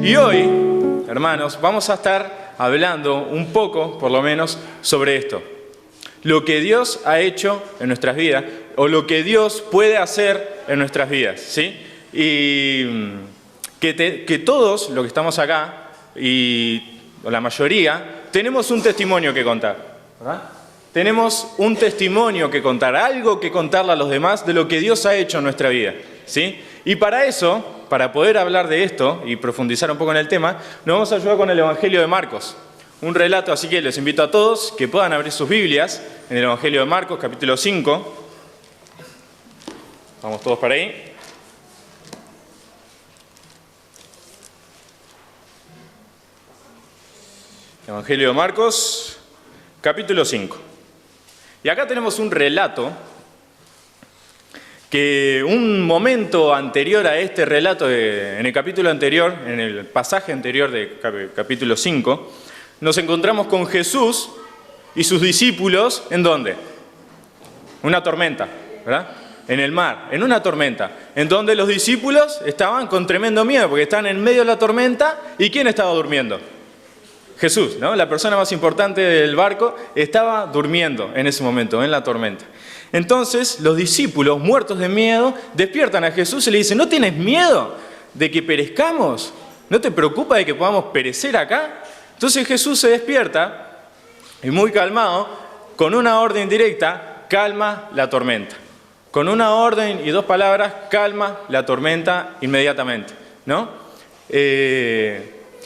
Y hoy, hermanos, vamos a estar hablando un poco, por lo menos, sobre esto. Lo que Dios ha hecho en nuestras vidas, o lo que Dios puede hacer en nuestras vidas, ¿sí? Y que todos los que estamos acá, o la mayoría, tenemos un testimonio que contar, ¿verdad? Tenemos un testimonio que contar, algo que contarle a los demás de lo que Dios ha hecho en nuestra vida, ¿sí? Y para eso, para poder hablar de esto y profundizar un poco en el tema, nos vamos a ayudar con el Evangelio de Marcos. Un relato, así que les invito a todos que puedan abrir sus Biblias en el Evangelio de Marcos, capítulo 5. Vamos todos para ahí. Evangelio de Marcos, capítulo 5. Y acá tenemos un relato que un momento anterior a este relato, en el capítulo anterior, en el pasaje anterior de capítulo 5, nos encontramos con Jesús y sus discípulos, ¿en dónde? Una tormenta, ¿verdad? En el mar, en una tormenta, en donde los discípulos estaban con tremendo miedo, porque estaban en medio de la tormenta, ¿y quién estaba durmiendo? Jesús, ¿no? La persona más importante del barco, estaba durmiendo en ese momento, en la tormenta. Entonces, los discípulos, muertos de miedo, despiertan a Jesús y le dicen, ¿no tienes miedo de que perezcamos? ¿No te preocupa de que podamos perecer acá? Entonces Jesús se despierta y muy calmado, con una orden directa, calma la tormenta. Con una orden y dos palabras, calma la tormenta inmediatamente, ¿no?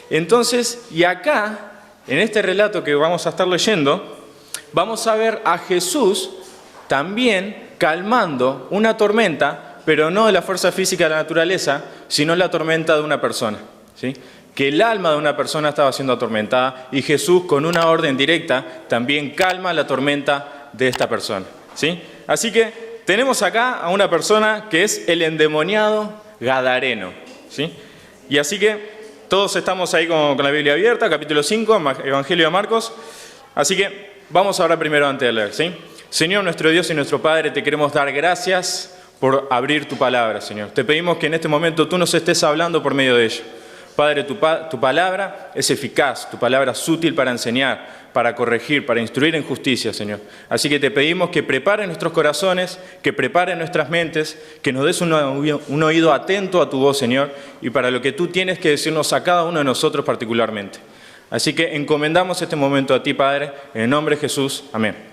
Entonces, y acá, en este relato que vamos a estar leyendo, vamos a ver a Jesús también calmando una tormenta, pero no de la fuerza física de la naturaleza, sino la tormenta de una persona, ¿sí? Que el alma de una persona estaba siendo atormentada y Jesús, con una orden directa, también calma la tormenta de esta persona, ¿sí? Así que tenemos acá a una persona que es el endemoniado gadareno, ¿sí? Y así que todos estamos ahí con la Biblia abierta, capítulo 5, Evangelio de Marcos. Así que vamos ahora primero antes de leer, ¿sí? Señor, nuestro Dios y nuestro Padre, te queremos dar gracias por abrir tu palabra, Señor. Te pedimos que en este momento tú nos estés hablando por medio de ella. Padre, tu palabra es eficaz, tu palabra es útil para enseñar, para corregir, para instruir en justicia, Señor. Así que te pedimos que prepares nuestros corazones, que prepares nuestras mentes, que nos des un oído atento a tu voz, Señor, y para lo que tú tienes que decirnos a cada uno de nosotros particularmente. Así que encomendamos este momento a ti, Padre, en el nombre de Jesús. Amén.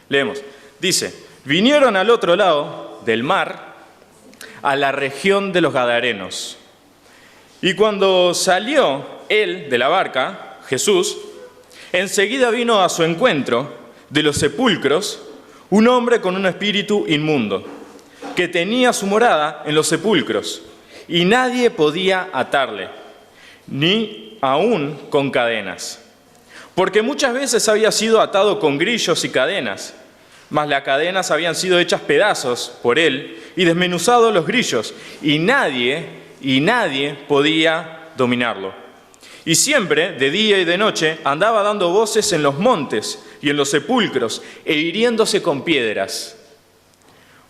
Leemos. Dice, vinieron al otro lado del mar, a la región de los Gadarenos. Y cuando salió él de la barca, Jesús, enseguida vino a su encuentro de los sepulcros un hombre con un espíritu inmundo, que tenía su morada en los sepulcros, y nadie podía atarle, ni aún con cadenas. Porque muchas veces había sido atado con grillos y cadenas, mas las cadenas habían sido hechas pedazos por él y desmenuzados los grillos, y nadie podía dominarlo. Y siempre, de día y de noche, andaba dando voces en los montes y en los sepulcros, e hiriéndose con piedras.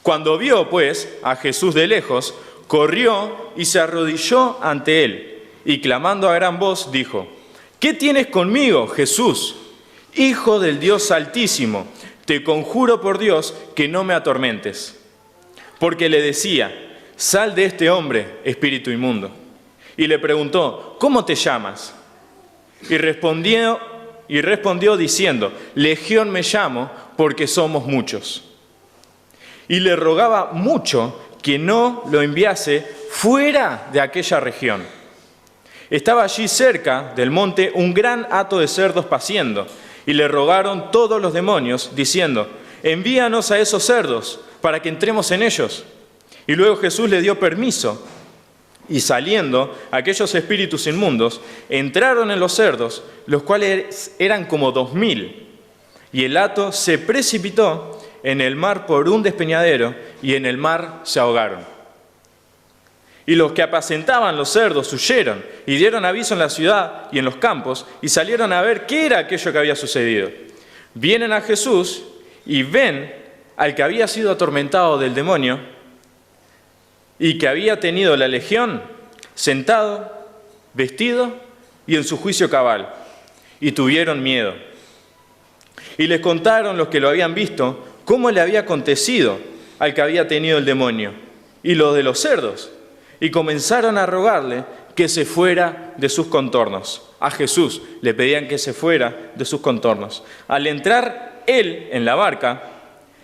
Cuando vio, pues, a Jesús de lejos, corrió y se arrodilló ante él, y clamando a gran voz, dijo, ¿qué tienes conmigo, Jesús, Hijo del Dios Altísimo? Te conjuro por Dios que no me atormentes. Porque le decía, sal de este hombre, espíritu inmundo. Y le preguntó, ¿cómo te llamas? Y respondió diciendo, Legión me llamo, porque somos muchos. Y le rogaba mucho que no lo enviase fuera de aquella región. Estaba allí cerca del monte un gran hato de cerdos paciendo, y le rogaron todos los demonios, diciendo, envíanos a esos cerdos, para que entremos en ellos. Y luego Jesús le dio permiso, y saliendo aquellos espíritus inmundos, entraron en los cerdos, los cuales eran como 2000, y el hato se precipitó en el mar por un despeñadero, y en el mar se ahogaron. Y los que apacentaban los cerdos huyeron, y dieron aviso en la ciudad y en los campos, y salieron a ver qué era aquello que había sucedido. Vienen a Jesús, y ven al que había sido atormentado del demonio, y que había tenido la legión, sentado vestido y en su juicio cabal, y tuvieron miedo. Y les contaron los que lo habían visto cómo le había acontecido al que había tenido el demonio y lo de los cerdos, y comenzaron a rogarle que se fuera de sus contornos. A Jesús le pedían que se fuera de sus contornos. Al entrar él en la barca,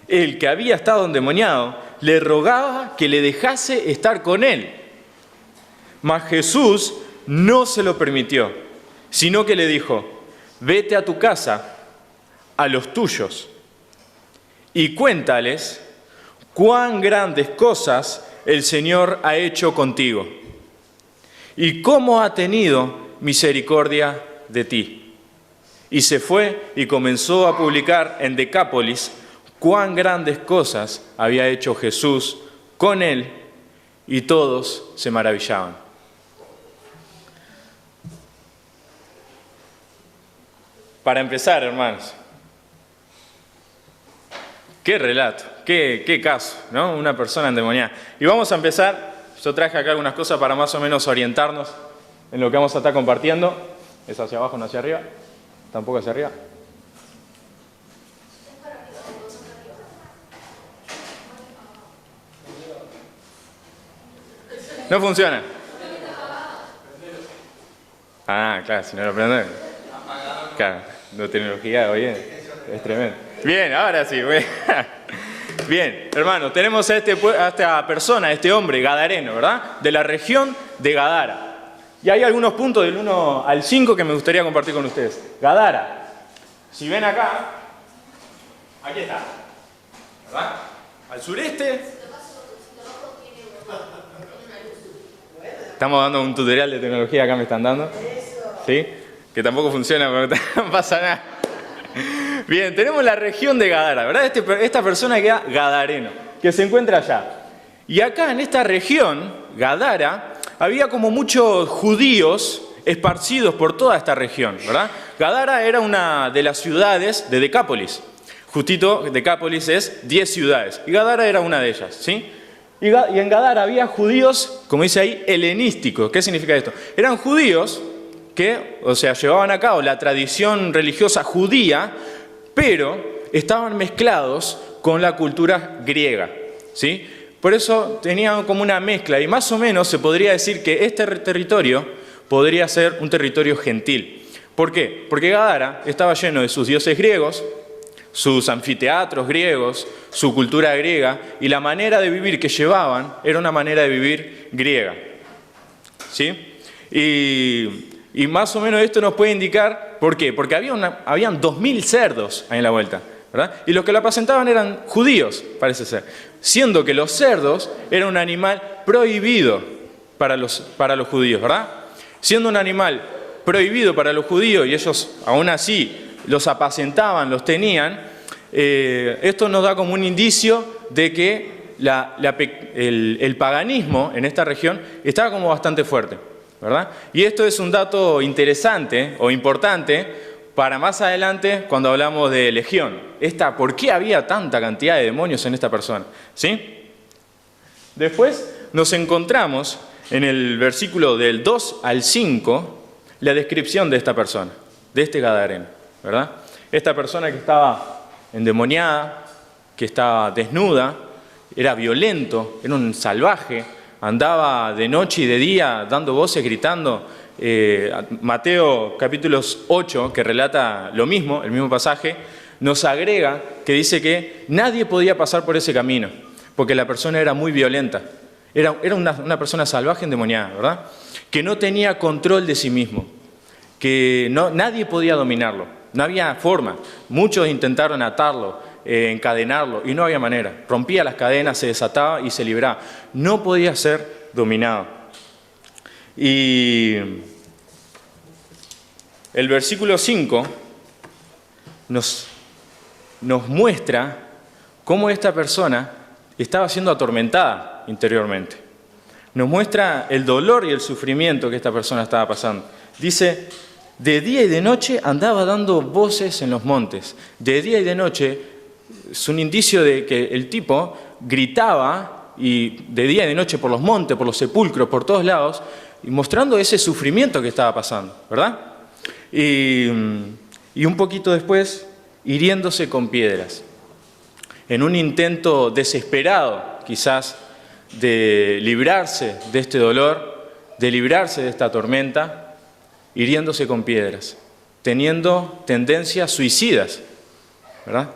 el que había estado endemoniado le rogaba que le dejase estar con él. Mas Jesús no se lo permitió, sino que le dijo: vete a tu casa, a los tuyos, y cuéntales cuán grandes cosas el Señor ha hecho contigo, y cómo ha tenido misericordia de ti. Y se fue y comenzó a publicar en Decápolis cuán grandes cosas había hecho Jesús con él, y todos se maravillaban. Para empezar, hermanos, qué relato, qué caso, ¿no? Una persona endemoniada. Y vamos a empezar, yo traje acá algunas cosas para más o menos orientarnos en lo que vamos a estar compartiendo. Es hacia abajo, no hacia arriba, tampoco hacia arriba. No funciona. Ah, claro, si no lo prenden. Claro, la tecnología hoy es tremendo. Bien, ahora sí. Bien, hermanos, tenemos a esta persona, a este hombre gadareno, ¿verdad? De la región de Gadara. Y hay algunos puntos del 1 al 5 que me gustaría compartir con ustedes. Gadara. Si ven acá, aquí está, ¿verdad? Al sureste. Estamos dando un tutorial de tecnología, acá me están dando. ¿Sí? Que tampoco funciona, pero no pasa nada. Bien, tenemos la región de Gadara, ¿verdad? Esta persona queda gadareno, que se encuentra allá. Y acá en esta región, Gadara, había como muchos judíos esparcidos por toda esta región, ¿verdad? Gadara era una de las ciudades de Decápolis. Justito, Decápolis es 10 ciudades, y Gadara era una de ellas, ¿sí? Y en Gadara había judíos, como dice ahí, helenísticos. ¿Qué significa esto? Eran judíos que, o sea, llevaban a cabo la tradición religiosa judía, pero estaban mezclados con la cultura griega, ¿sí? Por eso tenían como una mezcla, y más o menos se podría decir que este territorio podría ser un territorio gentil. ¿Por qué? Porque Gadara estaba lleno de sus dioses griegos, sus anfiteatros griegos, su cultura griega, y la manera de vivir que llevaban era una manera de vivir griega, ¿sí? Y más o menos esto nos puede indicar, ¿por qué? Porque habían 2000 cerdos ahí en la vuelta, ¿verdad? Y los que la apacentaban eran judíos, parece ser, siendo que los cerdos eran un animal prohibido para los judíos, ¿verdad? Siendo un animal prohibido para los judíos, y ellos aún así los apacentaban, los tenían, esto nos da como un indicio de que el paganismo en esta región estaba como bastante fuerte, ¿verdad? Y esto es un dato interesante o importante para más adelante cuando hablamos de legión. ¿Por qué había tanta cantidad de demonios en esta persona? ¿Sí? Después nos encontramos en el versículo del 2 al 5 la descripción de esta persona, de este gadareno, ¿verdad? Esta persona que estaba endemoniada, que estaba desnuda, era violento, era un salvaje, andaba de noche y de día dando voces, gritando. Mateo capítulo 8, que relata lo mismo, el mismo pasaje, nos agrega que dice que nadie podía pasar por ese camino, porque la persona era muy violenta. Era una persona salvaje endemoniada, ¿verdad? Que no tenía control de sí mismo, que nadie podía dominarlo, no había forma. Muchos intentaron atarlo, encadenarlo, y no había manera. Rompía las cadenas, se desataba y se libraba. No podía ser dominado. Y el versículo 5 nos muestra cómo esta persona estaba siendo atormentada interiormente. Nos muestra el dolor y el sufrimiento que esta persona estaba pasando. Dice: de día y de noche andaba dando voces en los montes. De día y de noche es un indicio de que el tipo gritaba, y de día y de noche por los montes, por los sepulcros, por todos lados, y mostrando ese sufrimiento que estaba pasando, ¿verdad? Y un poquito después, hiriéndose con piedras, en un intento desesperado, quizás, de librarse de este dolor, de librarse de esta tormenta, hiriéndose con piedras, teniendo tendencias suicidas, ¿verdad?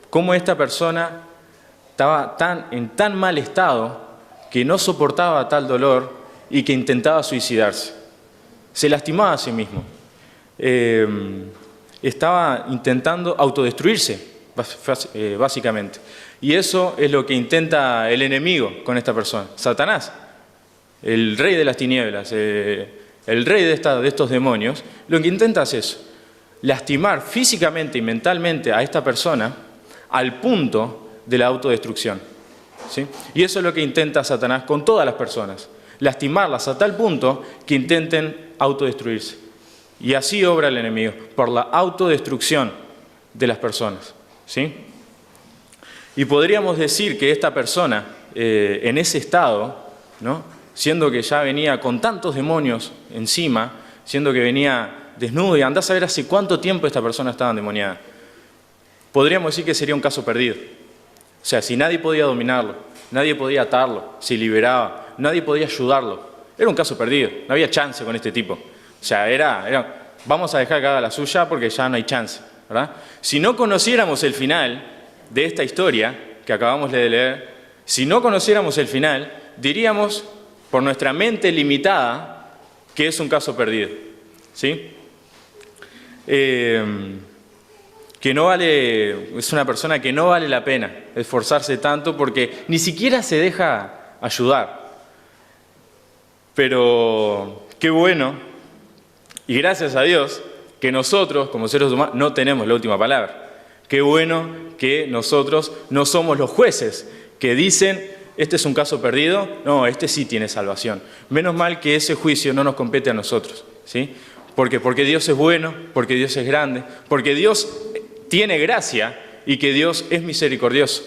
Cómo esta persona estaba en tan mal estado que no soportaba tal dolor y que intentaba suicidarse. Se lastimaba a sí mismo. Estaba intentando autodestruirse, básicamente. Y eso es lo que intenta el enemigo con esta persona, Satanás, el rey de las tinieblas, el rey de estos demonios. Lo que intenta es eso, lastimar físicamente y mentalmente a esta persona al punto de la autodestrucción, ¿sí? Y eso es lo que intenta Satanás con todas las personas, lastimarlas a tal punto que intenten autodestruirse. Y así obra el enemigo, por la autodestrucción de las personas, ¿sí? Y podríamos decir que esta persona, en ese estado, ¿no?, siendo que ya venía con tantos demonios encima, siendo que venía desnudo, y andás a saber hace cuánto tiempo esta persona estaba endemoniada, podríamos decir que sería un caso perdido. O sea, si nadie podía dominarlo, nadie podía atarlo, se liberaba, nadie podía ayudarlo, era un caso perdido, no había chance con este tipo. O sea, vamos a dejar que haga la suya porque ya no hay chance, ¿verdad? Si no conociéramos el final de esta historia que acabamos de leer, si no conociéramos el final, diríamos, por nuestra mente limitada, que es un caso perdido, ¿sí? Que no vale, es una persona que no vale la pena esforzarse tanto porque ni siquiera se deja ayudar. Pero qué bueno, y gracias a Dios, que nosotros, como seres humanos, no tenemos la última palabra. Qué bueno que nosotros no somos los jueces que dicen, este es un caso perdido, no, este sí tiene salvación. Menos mal que ese juicio no nos compete a nosotros, ¿sí? Porque Dios es bueno, porque Dios es grande, porque Dios tiene gracia y que Dios es misericordioso.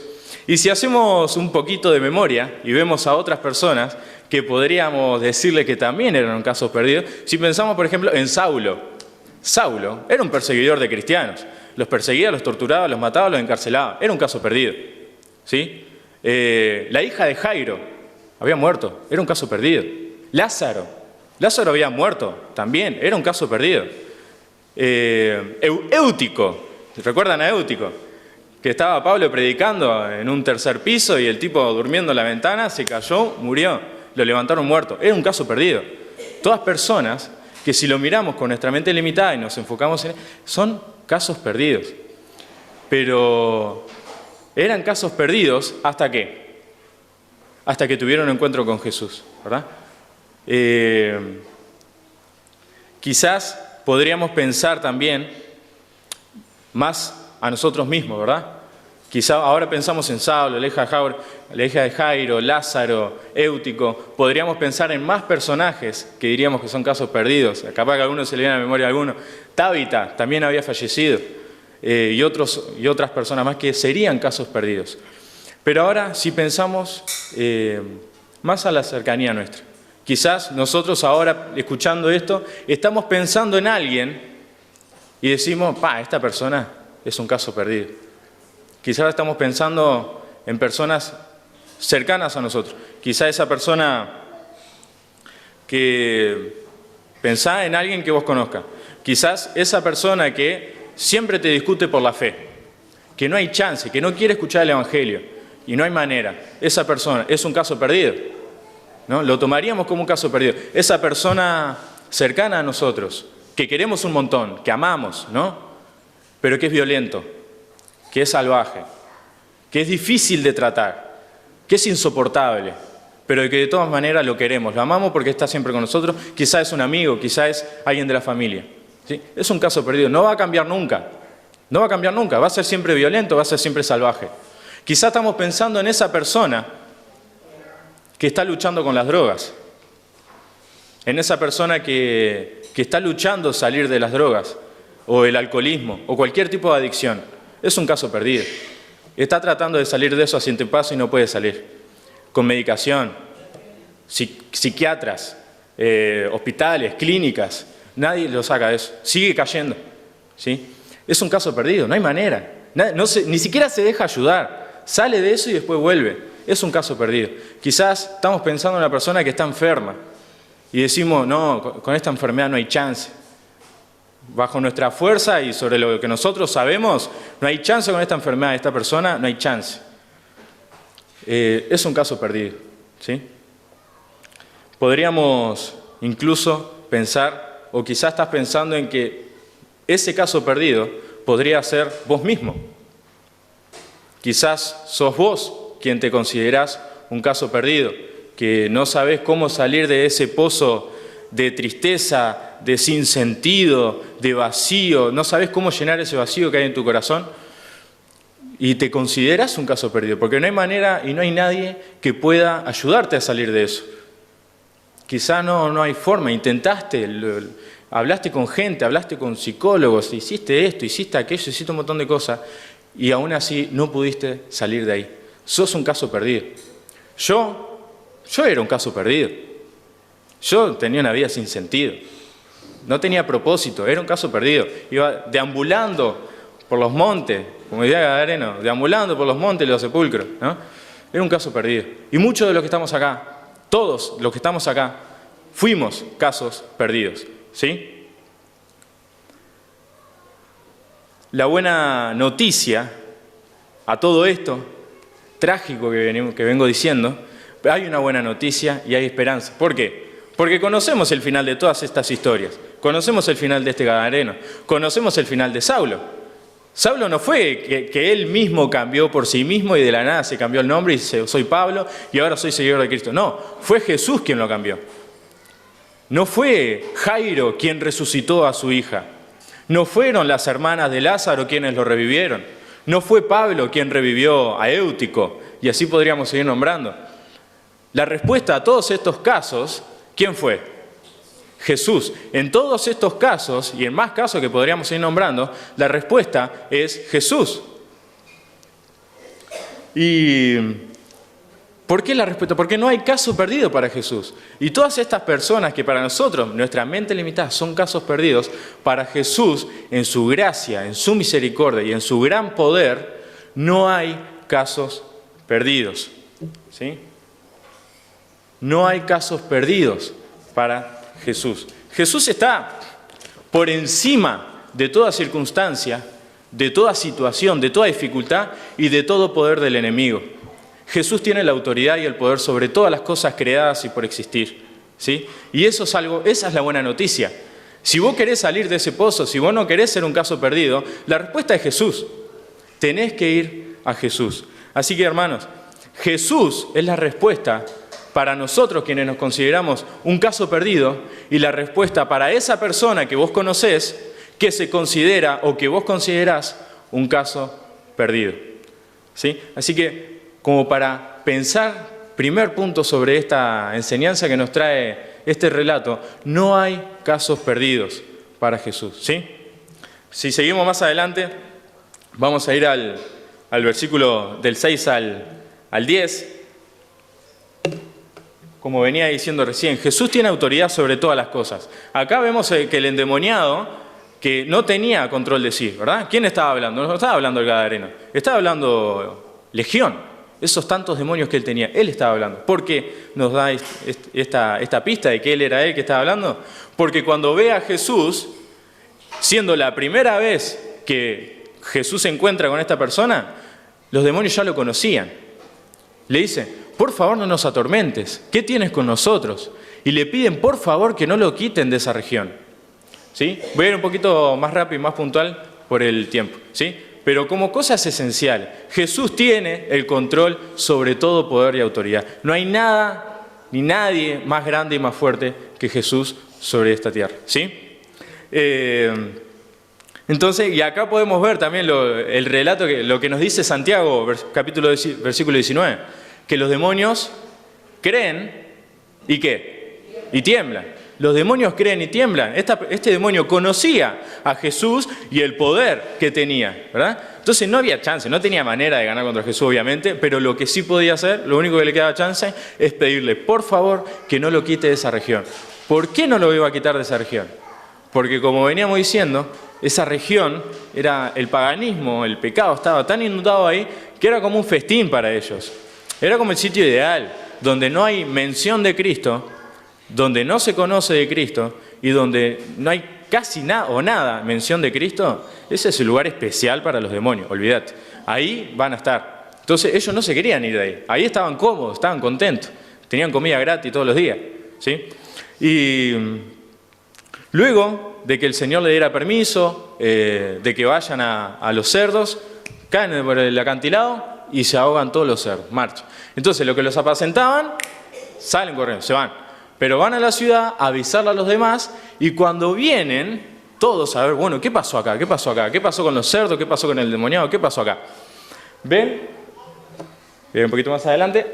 Y si hacemos un poquito de memoria y vemos a otras personas que podríamos decirle que también eran un caso perdido, si pensamos, por ejemplo, en Saulo. Saulo era un perseguidor de cristianos. Los perseguía, los torturaba, los mataba, los encarcelaba. Era un caso perdido, ¿sí? La hija de Jairo había muerto. Era un caso perdido. Lázaro había muerto también. Era un caso perdido. Éutico. ¿Recuerdan a Éutico? Que estaba Pablo predicando en un tercer piso y el tipo durmiendo en la ventana se cayó, murió. Lo levantaron muerto. Era un caso perdido. Todas personas que si lo miramos con nuestra mente limitada y nos enfocamos en él, son casos perdidos. Pero eran casos perdidos ¿hasta qué? Hasta que tuvieron un encuentro con Jesús, ¿verdad? Quizás podríamos pensar también más a nosotros mismos, ¿verdad? Quizá ahora pensamos en Saulo, la hija de Jairo, Lázaro, Éutico. Podríamos pensar en más personajes que diríamos que son casos perdidos. Capaz que a algunos se le viene a la memoria alguno. Tabita también había fallecido. Y otras personas más que serían casos perdidos. Pero ahora, si pensamos más a la cercanía nuestra. Quizás nosotros ahora, escuchando esto, estamos pensando en alguien y decimos, esta persona es un caso perdido. Quizás estamos pensando en personas cercanas a nosotros. Quizás esa persona que pensá en alguien que vos conozcas. Quizás esa persona que siempre te discute por la fe, que no hay chance, que no quiere escuchar el Evangelio y no hay manera. Esa persona es un caso perdido, ¿no? Lo tomaríamos como un caso perdido. Esa persona cercana a nosotros, que queremos un montón, que amamos, ¿no? Pero que es violento, que es salvaje, que es difícil de tratar, que es insoportable, pero que de todas maneras lo queremos, lo amamos porque está siempre con nosotros, quizá es un amigo, quizá es alguien de la familia, ¿sí? Es un caso perdido, no va a cambiar nunca, va a ser siempre violento, va a ser siempre salvaje. Quizá estamos pensando en esa persona que está luchando con las drogas, en esa persona que está luchando salir de las drogas, o el alcoholismo, o cualquier tipo de adicción. Es un caso perdido. Está tratando de salir de eso a 100 pasos y no puede salir. Con medicación, psiquiatras, hospitales, clínicas, nadie lo saca de eso, sigue cayendo, ¿sí? Es un caso perdido, no hay manera, ni siquiera se deja ayudar, sale de eso y después vuelve, es un caso perdido. Quizás estamos pensando en una persona que está enferma y decimos, no, con esta enfermedad no hay chance. Bajo nuestra fuerza y sobre lo que nosotros sabemos, no hay chance con esta enfermedad de esta persona, no hay chance. Es un caso perdido, ¿sí? Podríamos incluso pensar, o quizás estás pensando en que ese caso perdido podría ser vos mismo. Quizás sos vos quien te considerás un caso perdido, que no sabés cómo salir de ese pozo de tristeza, de sinsentido, de vacío, no sabés cómo llenar ese vacío que hay en tu corazón y te consideras un caso perdido, porque no hay manera y no hay nadie que pueda ayudarte a salir de eso. Quizá no hay forma, intentaste, hablaste con gente, hablaste con psicólogos, hiciste esto, hiciste aquello, hiciste un montón de cosas y aún así no pudiste salir de ahí. Sos un caso perdido. Yo era un caso perdido. Yo tenía una vida sin sentido. No tenía propósito, era un caso perdido. Iba deambulando por los montes, como decía Gadareno, deambulando por los montes y los sepulcros, ¿no? Era un caso perdido. Y muchos de los que estamos acá, todos los que estamos acá, fuimos casos perdidos, ¿sí? La buena noticia a todo esto trágico que vengo diciendo, hay una buena noticia y hay esperanza. ¿Por qué? Porque conocemos el final de todas estas historias. Conocemos el final de este Gadareno. Conocemos el final de Saulo. Saulo no fue que él mismo cambió por sí mismo y de la nada se cambió el nombre y dice, soy Pablo y ahora soy seguidor de Cristo. No, fue Jesús quien lo cambió. No fue Jairo quien resucitó a su hija. No fueron las hermanas de Lázaro quienes lo revivieron. No fue Pablo quien revivió a Éutico. Y así podríamos seguir nombrando. La respuesta a todos estos casos, ¿quién fue? Jesús. En todos estos casos, y en más casos que podríamos seguir nombrando, la respuesta es Jesús. ¿Y por qué la respuesta? Porque no hay caso perdido para Jesús. Y todas estas personas que para nosotros, nuestra mente limitada, son casos perdidos, para Jesús, en su gracia, en su misericordia y en su gran poder, no hay casos perdidos. ¿Sí? No hay casos perdidos para Jesús. Jesús está por encima de toda circunstancia, de toda situación, de toda dificultad y de todo poder del enemigo. Jesús tiene la autoridad y el poder sobre todas las cosas creadas y por existir, ¿sí? Y eso es algo, esa es la buena noticia. Si vos querés salir de ese pozo, si vos no querés ser un caso perdido, la respuesta es Jesús. Tenés que ir a Jesús. Así que, hermanos, Jesús es la respuesta para nosotros quienes nos consideramos un caso perdido y la respuesta para esa persona que vos conocés que se considera o que vos considerás un caso perdido, ¿sí? Así que, como para pensar, primer punto sobre esta enseñanza que nos trae este relato, no hay casos perdidos para Jesús, ¿sí? Si seguimos más adelante, vamos a ir al versículo del 6 al 10. Como venía diciendo recién, Jesús tiene autoridad sobre todas las cosas. Acá vemos que el endemoniado, que no tenía control de sí, ¿verdad? ¿Quién estaba hablando? No estaba hablando el Gadareno, estaba hablando Legión, esos tantos demonios que él tenía, él estaba hablando. ¿Por qué nos da esta pista de que él era él que estaba hablando? Porque cuando ve a Jesús, siendo la primera vez que Jesús se encuentra con esta persona, los demonios ya lo conocían. Le dicen, por favor no nos atormentes, ¿qué tienes con nosotros? Y le piden por favor que no lo quiten de esa región, ¿sí? Voy a ir un poquito más rápido y más puntual por el tiempo, ¿sí? Pero como cosas esenciales, Jesús tiene el control sobre todo poder y autoridad. No hay nada ni nadie más grande y más fuerte que Jesús sobre esta tierra, ¿sí? Entonces, y acá podemos ver también el relato, lo que nos dice Santiago, versículo 19, que los demonios creen y ¿qué? Y tiemblan. los demonios creen y tiemblan. Este demonio conocía a Jesús y el poder que tenía, ¿verdad? Entonces no había chance, no tenía manera de ganar contra Jesús, obviamente, pero lo que sí podía hacer, lo único que le quedaba chance, es pedirle, por favor, que no lo quite de esa región. ¿Por qué no lo iba a quitar de esa región? Porque como veníamos diciendo, esa región, era el paganismo, el pecado, estaba tan inundado ahí que era como un festín para ellos. Era como el sitio ideal, donde no hay mención de Cristo, donde no se conoce de Cristo y donde no hay casi nada o nada mención de Cristo. Ese es el lugar especial para los demonios, olvídate. Ahí van a estar. Entonces ellos no se querían ir de ahí. Ahí estaban cómodos, estaban contentos. Tenían comida gratis todos los días, ¿sí? Y luego de que el Señor le diera permiso, de que vayan a los cerdos, caen por el acantilado y se ahogan todos los cerdos, marcha. Entonces los que los apacentaban, salen corriendo, se van. Pero van a la ciudad a avisarle a los demás y cuando vienen, todos a ver, bueno, ¿qué pasó acá? ¿Qué pasó acá? ¿Qué pasó con los cerdos? ¿Qué pasó con el endemoniado? ¿Qué pasó acá? ¿Ven? Ven un poquito más adelante.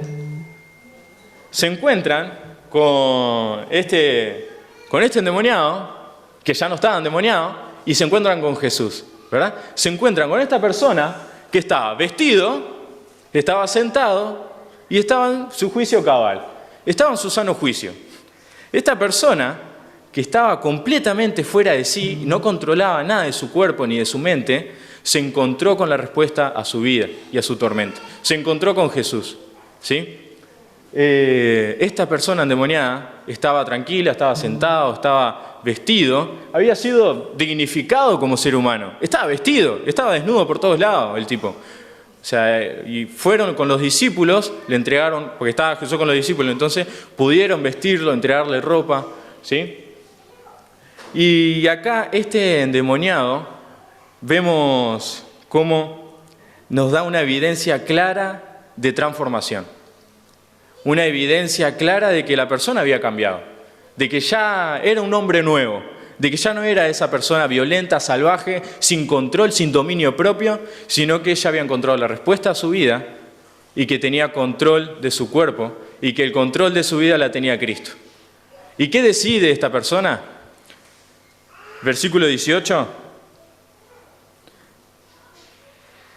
Se encuentran con este endemoniado, que ya no estaba endemoniado, y se encuentran con Jesús, ¿verdad? Se encuentran con esta persona que estaba vestido, estaba sentado y estaba en su juicio cabal, estaba en su sano juicio. Esta persona que estaba completamente fuera de sí, no controlaba nada de su cuerpo ni de su mente, se encontró con la respuesta a su vida y a su tormento. Se encontró con Jesús, ¿sí? Esta persona endemoniada estaba tranquila, estaba sentado, estaba vestido, había sido dignificado como ser humano, estaba vestido, estaba desnudo por todos lados el tipo. O sea, y fueron con los discípulos, le entregaron, porque estaba Jesús con los discípulos, entonces pudieron vestirlo, entregarle ropa, ¿sí? Y acá este endemoniado, vemos cómo nos da una evidencia clara de transformación. Una evidencia clara de que la persona había cambiado, de que ya era un hombre nuevo, de que ya no era esa persona violenta, salvaje, sin control, sin dominio propio, sino que ella había encontrado la respuesta a su vida y que tenía control de su cuerpo y que el control de su vida la tenía Cristo. ¿Y qué decide esta persona? Versículo 18.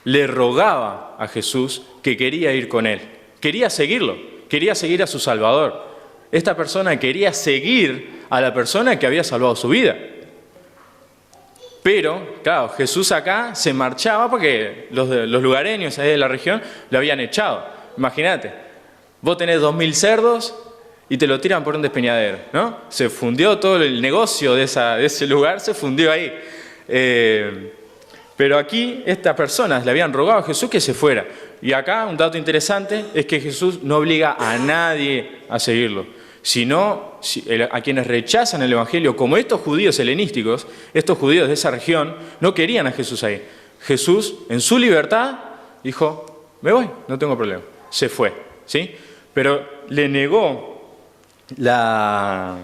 Le rogaba a Jesús que quería ir con él, quería seguirlo, quería seguir a su Salvador. Esta persona quería seguir a la persona que había salvado su vida. Pero, claro, Jesús acá se marchaba porque los lugareños ahí de la región lo habían echado. Imagínate, vos tenés 2000 cerdos y te lo tiran por un despeñadero, ¿no? Se fundió todo el negocio de ese lugar, se fundió ahí. Pero aquí estas personas le habían rogado a Jesús que se fuera. Y acá un dato interesante es que Jesús no obliga a nadie a seguirlo, sino a quienes rechazan el Evangelio, como estos judíos helenísticos, estos judíos de esa región, no querían a Jesús ahí. Jesús, en su libertad, dijo, me voy, no tengo problema. Se fue, ¿sí? Pero le negó la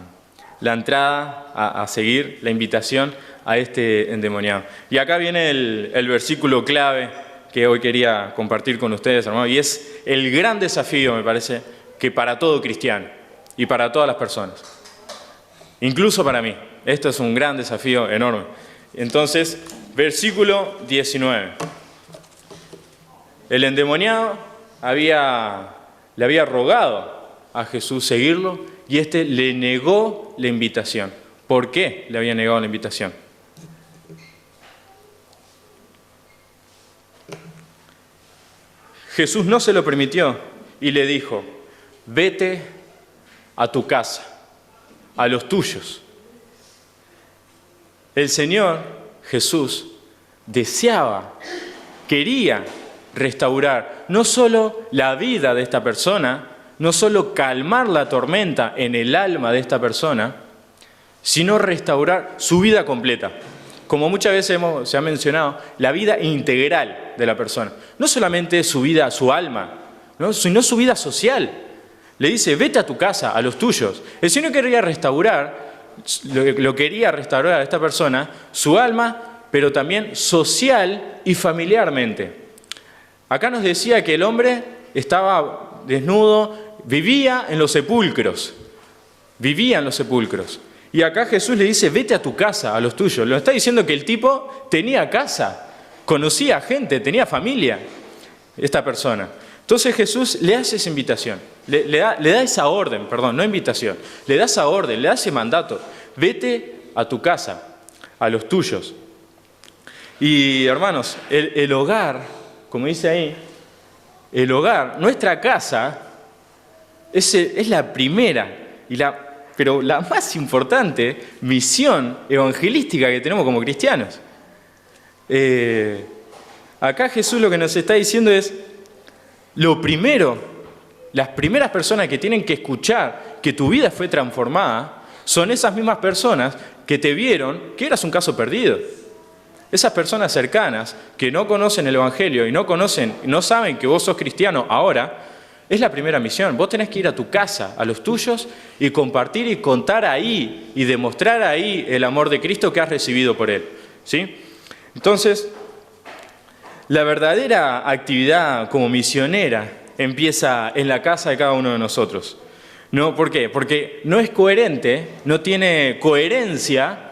entrada a seguir, la invitación a este endemoniado. Y acá viene el versículo clave que hoy quería compartir con ustedes, hermanos, y es el gran desafío, me parece, que para todo cristiano y para todas las personas, incluso para mí, esto es un gran desafío enorme. Entonces, versículo 19. El endemoniado le había rogado a Jesús seguirlo y éste le negó la invitación. ¿Por qué le había negado la invitación? Jesús no se lo permitió y le dijo, vete a tu casa, a los tuyos. El Señor Jesús quería restaurar no solo la vida de esta persona, no solo calmar la tormenta en el alma de esta persona, sino restaurar su vida completa. Como muchas veces se ha mencionado, la vida integral de la persona. No solamente su vida, su alma, ¿no? Sino su vida social. Le dice, vete a tu casa, a los tuyos. El Señor quería restaurar, lo quería restaurar a esta persona, su alma, pero también social y familiarmente. Acá nos decía que el hombre estaba desnudo, vivía en los sepulcros. Vivía en los sepulcros. Y acá Jesús le dice, vete a tu casa, a los tuyos. Lo está diciendo que el tipo tenía casa, conocía gente, tenía familia, esta persona. Entonces Jesús le hace esa invitación, le da esa orden, perdón, no invitación, le da esa orden, le da ese mandato, vete a tu casa, a los tuyos. Y hermanos, el hogar, como dice ahí, el hogar, nuestra casa, es la primera, pero la más importante misión evangelística que tenemos como cristianos. Acá Jesús lo que nos está diciendo es, lo primero, las primeras personas que tienen que escuchar que tu vida fue transformada, son esas mismas personas que te vieron que eras un caso perdido. Esas personas cercanas que no conocen el Evangelio y no saben que vos sos cristiano ahora, es la primera misión. Vos tenés que ir a tu casa, a los tuyos, y compartir y contar ahí y demostrar ahí el amor de Cristo que has recibido por Él, ¿sí? Entonces, la verdadera actividad como misionera empieza en la casa de cada uno de nosotros. ¿No? ¿Por qué? Porque no es coherente, no tiene coherencia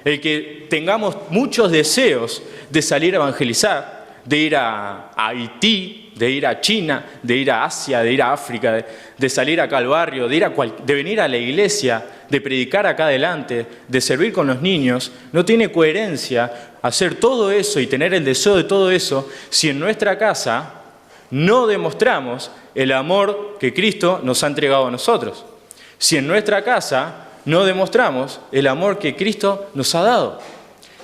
el que tengamos muchos deseos de salir a evangelizar, de ir a Haití, de ir a China, de ir a Asia, de ir a África, de salir acá al barrio, de venir a la iglesia, de predicar acá adelante, de servir con los niños. No tiene coherencia hacer todo eso y tener el deseo de todo eso si en nuestra casa no demostramos el amor que Cristo nos ha entregado a nosotros. Si en nuestra casa no demostramos el amor que Cristo nos ha dado.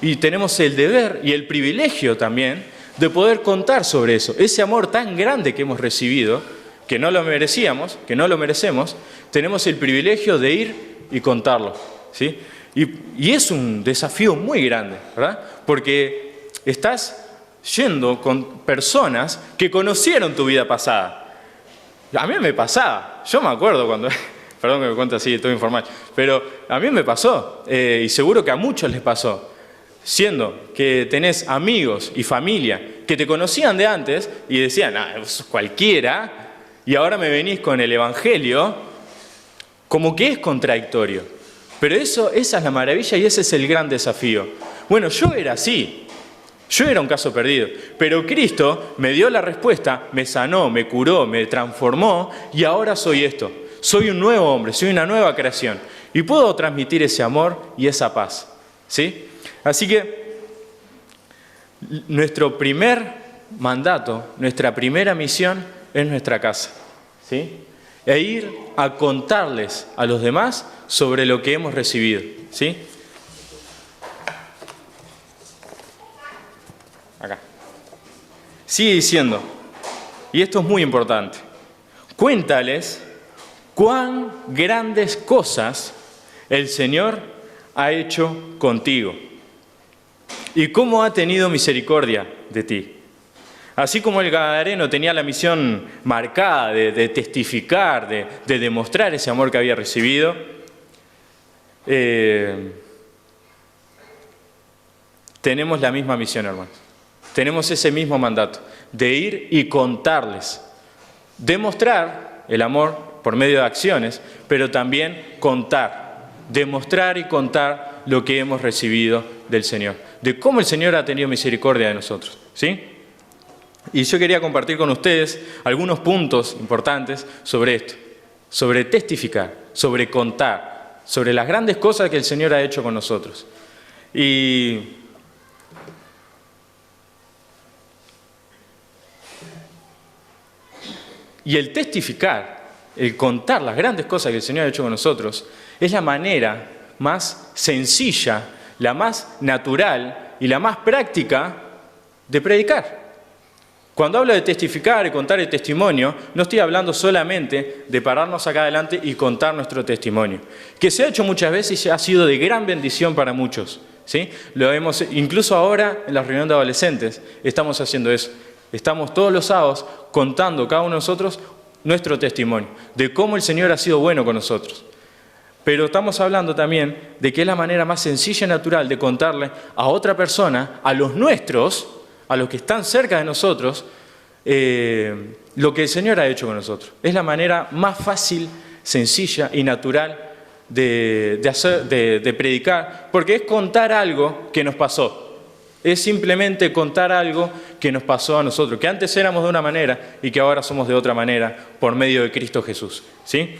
Y tenemos el deber y el privilegio también de poder contar sobre eso. Ese amor tan grande que hemos recibido, que no lo merecíamos, que no lo merecemos, tenemos el privilegio de ir y contarlo, ¿sí? Y es un desafío muy grande, ¿verdad? Porque estás yendo con personas que conocieron tu vida pasada. A mí me pasaba, yo me acuerdo cuando, perdón que me cuente así, estoy informal, pero a mí me pasó, y seguro que a muchos les pasó, siendo que tenés amigos y familia que te conocían de antes y decían, vos sos cualquiera, y ahora me venís con el Evangelio, como que es contradictorio. Pero esa es la maravilla y ese es el gran desafío. Bueno, yo era así. Yo era un caso perdido, pero Cristo me dio la respuesta, me sanó, me curó, me transformó y ahora soy esto. Soy un nuevo hombre, soy una nueva creación y puedo transmitir ese amor y esa paz, ¿sí? Así que nuestro primer mandato, nuestra primera misión es nuestra casa, ¿sí? E ir a contarles a los demás sobre lo que hemos recibido, ¿sí? Acá. Sigue diciendo, y esto es muy importante, cuéntales cuán grandes cosas el Señor ha hecho contigo y cómo ha tenido misericordia de ti. Así como el gadareno tenía la misión marcada de testificar, de demostrar ese amor que había recibido, tenemos la misma misión, hermanos. Tenemos ese mismo mandato, de ir y contarles, demostrar el amor por medio de acciones, pero también contar, demostrar y contar lo que hemos recibido del Señor, de cómo el Señor ha tenido misericordia de nosotros, ¿sí? Y yo quería compartir con ustedes algunos puntos importantes sobre esto, sobre testificar, sobre contar, sobre las grandes cosas que el Señor ha hecho con nosotros. Y el testificar, el contar las grandes cosas que el Señor ha hecho con nosotros, es la manera más sencilla, la más natural y la más práctica de predicar. Cuando hablo de testificar y contar el testimonio, no estoy hablando solamente de pararnos acá adelante y contar nuestro testimonio, que se ha hecho muchas veces y ha sido de gran bendición para muchos, ¿sí? Incluso ahora en la reunión de adolescentes estamos haciendo eso. Estamos todos los sábados contando cada uno de nosotros nuestro testimonio, de cómo el Señor ha sido bueno con nosotros. Pero estamos hablando también de que es la manera más sencilla y natural de contarle a otra persona, a los nuestros, a los que están cerca de nosotros, lo que el Señor ha hecho con nosotros. Es la manera más fácil, sencilla y natural de predicar, porque es contar algo que nos pasó. Es simplemente contar algo que nos pasó a nosotros, que antes éramos de una manera y que ahora somos de otra manera por medio de Cristo Jesús. ¿Sí?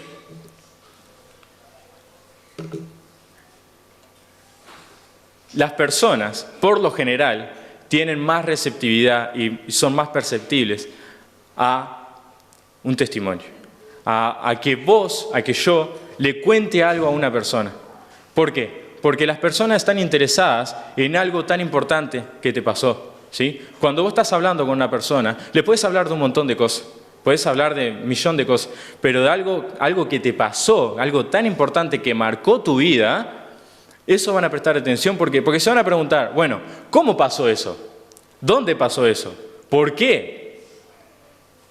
Las personas, por lo general, tienen más receptividad y son más perceptibles a un testimonio, a que vos, a que yo le cuente algo a una persona. ¿Por qué? Porque las personas están interesadas en algo tan importante que te pasó, ¿sí? Cuando vos estás hablando con una persona, le puedes hablar de un montón de cosas, puedes hablar de un millón de cosas, pero de algo que te pasó, algo tan importante que marcó tu vida, eso van a prestar atención. ¿Por qué? Porque se van a preguntar, bueno, ¿cómo pasó eso? ¿Dónde pasó eso? ¿Por qué?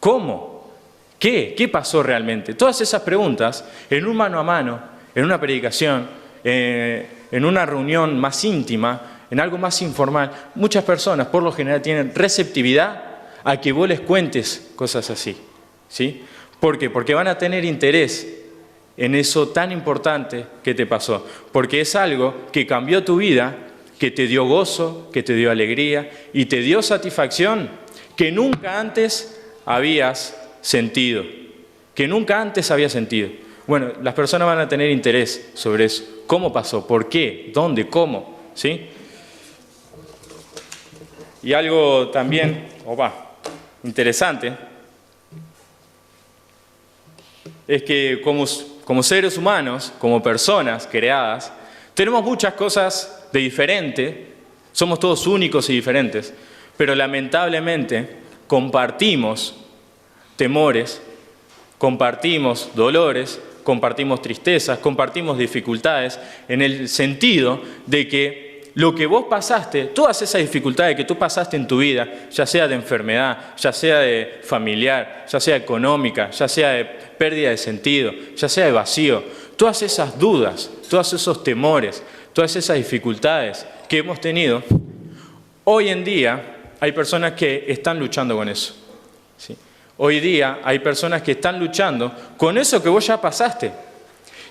¿Cómo? ¿Qué pasó realmente? Todas esas preguntas, en un mano a mano, en una predicación, en una reunión más íntima, en algo más informal, muchas personas por lo general tienen receptividad a que vos les cuentes cosas así, ¿sí? ¿Por qué? Porque van a tener interés en eso tan importante que te pasó, porque es algo que cambió tu vida, que te dio gozo, que te dio alegría y te dio satisfacción que nunca antes habías sentido, que nunca antes habías sentido. Bueno, las personas van a tener interés sobre eso. ¿Cómo pasó? ¿Por qué? ¿Dónde? ¿Cómo? ¿Sí? Y algo también, interesante, es que como seres humanos, como personas creadas, tenemos muchas cosas de diferente, somos todos únicos y diferentes, pero lamentablemente compartimos temores, compartimos dolores, compartimos tristezas, compartimos dificultades, en el sentido de que lo que vos pasaste, todas esas dificultades que tú pasaste en tu vida, ya sea de enfermedad, ya sea de familiar, ya sea económica, ya sea de pérdida de sentido, ya sea de vacío, todas esas dudas, todos esos temores, todas esas dificultades que hemos tenido, hoy en día hay personas que están luchando con eso. ¿Sí? Hoy día hay personas que están luchando con eso que vos ya pasaste.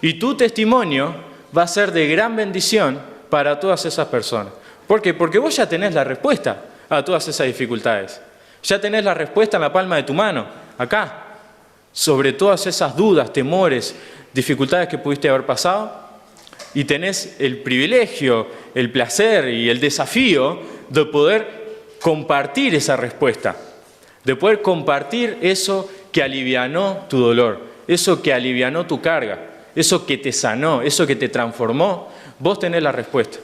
Y tu testimonio va a ser de gran bendición para todas esas personas. ¿Por qué? Porque vos ya tenés la respuesta a todas esas dificultades. Ya tenés la respuesta en la palma de tu mano, acá, sobre todas esas dudas, temores, dificultades que pudiste haber pasado. Y tenés el privilegio, el placer y el desafío de poder compartir esa respuesta. De poder compartir eso que alivianó tu dolor, eso que alivianó tu carga, eso que te sanó, eso que te transformó. Vos tenés la respuesta.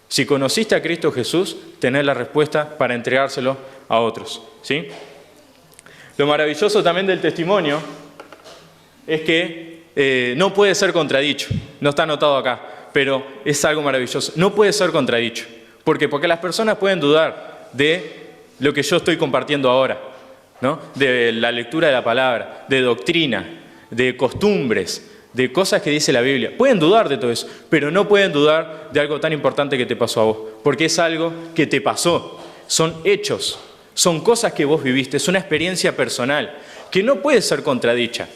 Si conociste a Cristo Jesús, tenés la respuesta para entregárselo a otros, ¿sí? Lo maravilloso también del testimonio es que no puede ser contradicho. No está anotado acá, pero es algo maravilloso. No puede ser contradicho. ¿Por qué? Porque las personas pueden dudar de lo que yo estoy compartiendo ahora, ¿no? De la lectura de la palabra, de doctrina, de costumbres, de cosas que dice la Biblia. Pueden dudar de todo eso, pero no pueden dudar de algo tan importante que te pasó a vos, porque es algo que te pasó, son hechos, son cosas que vos viviste, es una experiencia personal que no puede ser contradicha.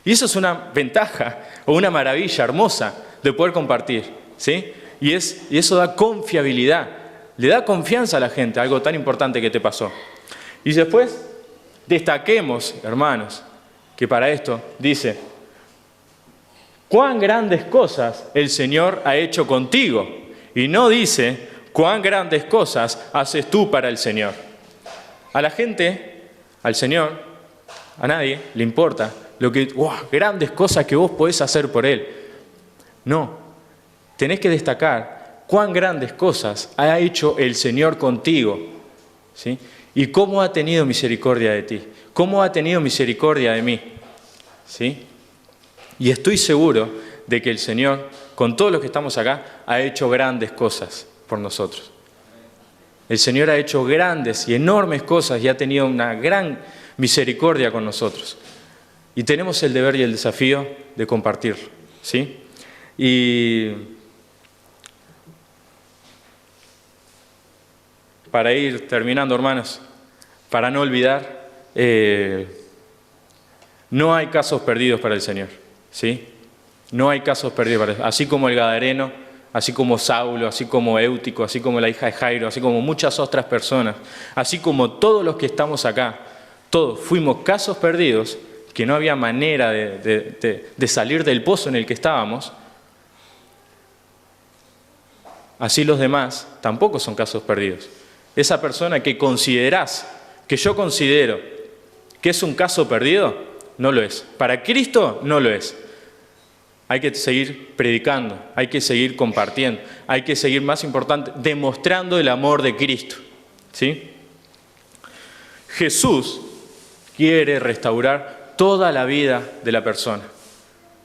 Y eso es una ventaja o una maravilla hermosa de poder compartir, ¿sí? Y eso da confiabilidad, le da confianza a la gente, algo tan importante que te pasó. Y después destaquemos, hermanos, que para esto dice: cuán grandes cosas el Señor ha hecho contigo. Y no dice cuán grandes cosas haces tú para el Señor. A la gente, al Señor, a nadie le importa grandes cosas que vos podés hacer por Él. No, tenés que destacar cuán grandes cosas ha hecho el Señor contigo, ¿sí? Y cómo ha tenido misericordia de ti, cómo ha tenido misericordia de mí, ¿sí? Y estoy seguro de que el Señor, con todos los que estamos acá, ha hecho grandes cosas por nosotros. El Señor ha hecho grandes y enormes cosas y ha tenido una gran misericordia con nosotros. Y tenemos el deber y el desafío de compartirlo, ¿sí? Y para ir terminando, hermanos, para no olvidar, no hay casos perdidos para el Señor, ¿sí? No hay casos perdidos. Así como el Gadareno, así como Saulo, así como Éutico, así como la hija de Jairo, así como muchas otras personas, así como todos los que estamos acá, todos fuimos casos perdidos, que no había manera de salir del pozo en el que estábamos. Así los demás tampoco son casos perdidos. Esa persona que considerás, que yo considero que es un caso perdido, no lo es. Para Cristo no lo es. Hay que seguir predicando, hay que seguir compartiendo, hay que seguir, más importante, demostrando el amor de Cristo, ¿sí? Jesús quiere restaurar toda la vida de la persona,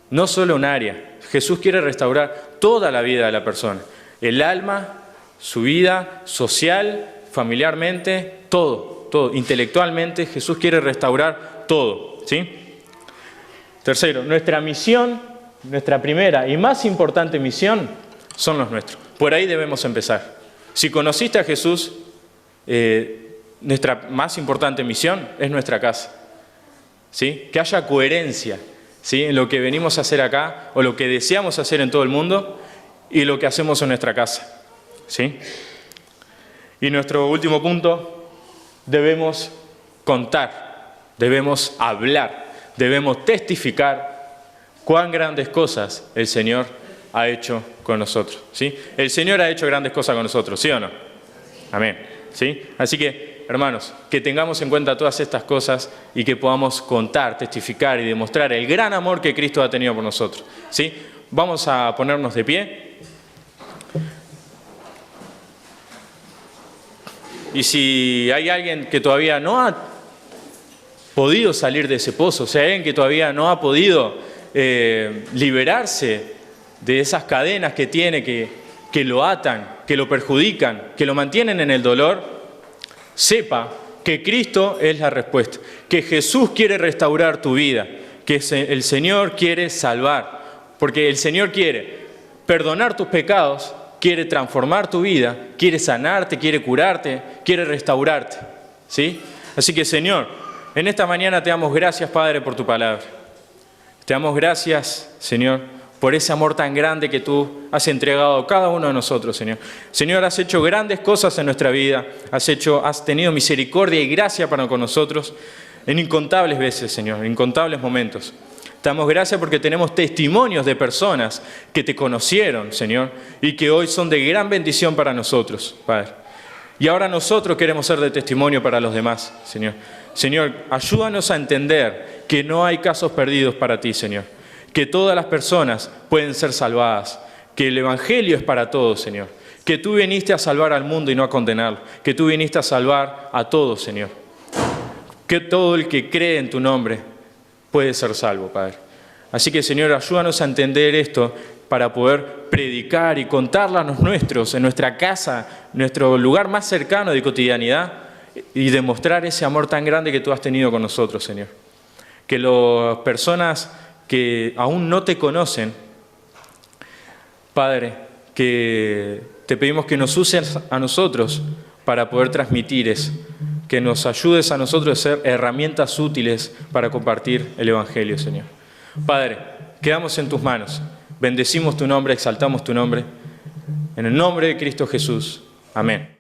no solo un área. Jesús quiere restaurar toda la vida de la persona, el alma, su vida social, familiarmente, todo, intelectualmente. Jesús quiere restaurar todo, ¿sí? Tercero, nuestra misión, nuestra primera y más importante misión son los nuestros. Por ahí debemos empezar. Si conociste a Jesús, nuestra más importante misión es nuestra casa, ¿sí? Que haya coherencia, ¿sí? En lo que venimos a hacer acá o lo que deseamos hacer en todo el mundo y lo que hacemos en nuestra casa, ¿sí? Y nuestro último punto, debemos contar, debemos hablar, debemos testificar cuán grandes cosas el Señor ha hecho con nosotros, ¿sí? El Señor ha hecho grandes cosas con nosotros, ¿sí o no? Amén, ¿sí? Así que, hermanos, que tengamos en cuenta todas estas cosas y que podamos contar, testificar y demostrar el gran amor que Cristo ha tenido por nosotros, ¿sí? Vamos a ponernos de pie. Y si hay alguien que todavía no ha podido salir de ese pozo, o sea, hay alguien que todavía no ha podido liberarse de esas cadenas que tiene, que lo atan, que lo perjudican, que lo mantienen en el dolor, sepa que Cristo es la respuesta, que Jesús quiere restaurar tu vida, que el Señor quiere salvar, porque el Señor quiere perdonar tus pecados, quiere transformar tu vida, quiere sanarte, quiere curarte, quiere restaurarte, ¿sí? Así que, Señor, en esta mañana te damos gracias, Padre, por tu palabra. Te damos gracias, Señor, por ese amor tan grande que tú has entregado a cada uno de nosotros, Señor. Señor, has hecho grandes cosas en nuestra vida, has tenido misericordia y gracia para con nosotros en incontables veces, Señor, en incontables momentos. Te damos gracias porque tenemos testimonios de personas que te conocieron, Señor, y que hoy son de gran bendición para nosotros, Padre. Y ahora nosotros queremos ser de testimonio para los demás, Señor. Señor, ayúdanos a entender que no hay casos perdidos para ti, Señor. Que todas las personas pueden ser salvadas. Que el Evangelio es para todos, Señor. Que tú viniste a salvar al mundo y no a condenarlo. Que tú viniste a salvar a todos, Señor. Que todo el que cree en tu nombre puede ser salvo, Padre. Así que, Señor, ayúdanos a entender esto para poder predicar y contarlo a los nuestros, en nuestra casa, nuestro lugar más cercano de cotidianidad, y demostrar ese amor tan grande que tú has tenido con nosotros, Señor. Que las personas que aún no te conocen, Padre, que te pedimos que nos uses a nosotros para poder transmitir eso, que nos ayudes a nosotros a ser herramientas útiles para compartir el Evangelio, Señor. Padre, quedamos en tus manos, bendecimos tu nombre, exaltamos tu nombre, en el nombre de Cristo Jesús. Amén.